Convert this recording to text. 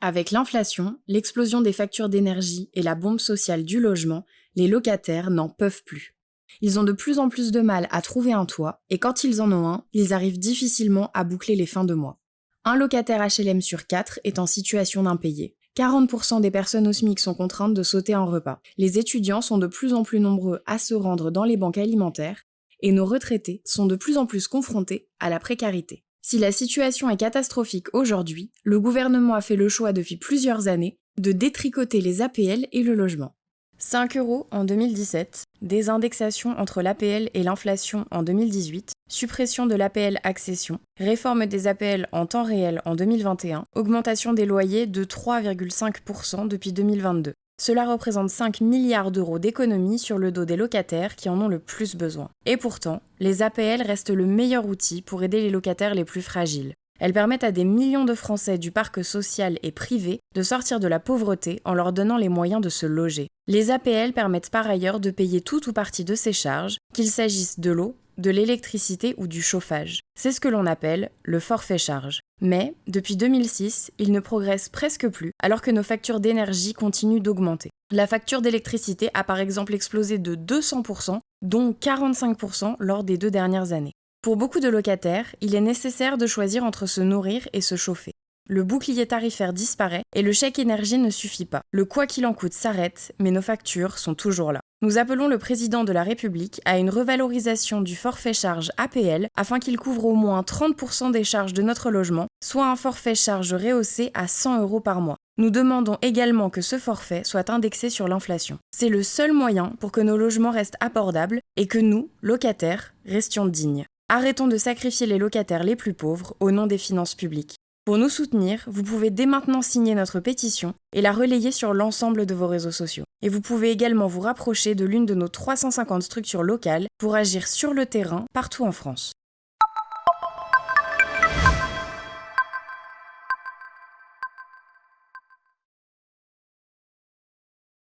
Avec l'inflation, l'explosion des factures d'énergie et la bombe sociale du logement, les locataires n'en peuvent plus. Ils ont de plus en plus de mal à trouver un toit et quand ils en ont un, ils arrivent difficilement à boucler les fins de mois. Un locataire HLM sur 4 est en situation d'impayé. 40% des personnes au SMIC sont contraintes de sauter un repas. Les étudiants sont de plus en plus nombreux à se rendre dans les banques alimentaires et nos retraités sont de plus en plus confrontés à la précarité. Si la situation est catastrophique aujourd'hui, le gouvernement a fait le choix depuis plusieurs années de détricoter les APL et le logement. 5 € en 2017, désindexation entre l'APL et l'inflation en 2018, suppression de l'APL accession, réforme des APL en temps réel en 2021, augmentation des loyers de 3,5% depuis 2022. Cela représente 5 milliards d'euros d'économies sur le dos des locataires qui en ont le plus besoin. Et pourtant, les APL restent le meilleur outil pour aider les locataires les plus fragiles. Elles permettent à des millions de Français du parc social et privé de sortir de la pauvreté en leur donnant les moyens de se loger. Les APL permettent par ailleurs de payer tout ou partie de ces charges, qu'il s'agisse de l'eau, de l'électricité ou du chauffage. C'est ce que l'on appelle le forfait charge. Mais, depuis 2006, il ne progresse presque plus, alors que nos factures d'énergie continuent d'augmenter. La facture d'électricité a par exemple explosé de 200%, dont 45% lors des 2 dernières années. Pour beaucoup de locataires, il est nécessaire de choisir entre se nourrir et se chauffer. Le bouclier tarifaire disparaît et le chèque énergie ne suffit pas. Le quoi qu'il en coûte s'arrête, mais nos factures sont toujours là. Nous appelons le président de la République à une revalorisation du forfait charge APL afin qu'il couvre au moins 30% des charges de notre logement, soit un forfait charge rehaussé à 100 € par mois. Nous demandons également que ce forfait soit indexé sur l'inflation. C'est le seul moyen pour que nos logements restent abordables et que nous, locataires, restions dignes. Arrêtons de sacrifier les locataires les plus pauvres au nom des finances publiques. Pour nous soutenir, vous pouvez dès maintenant signer notre pétition et la relayer sur l'ensemble de vos réseaux sociaux. Et vous pouvez également vous rapprocher de l'une de nos 350 structures locales pour agir sur le terrain partout en France.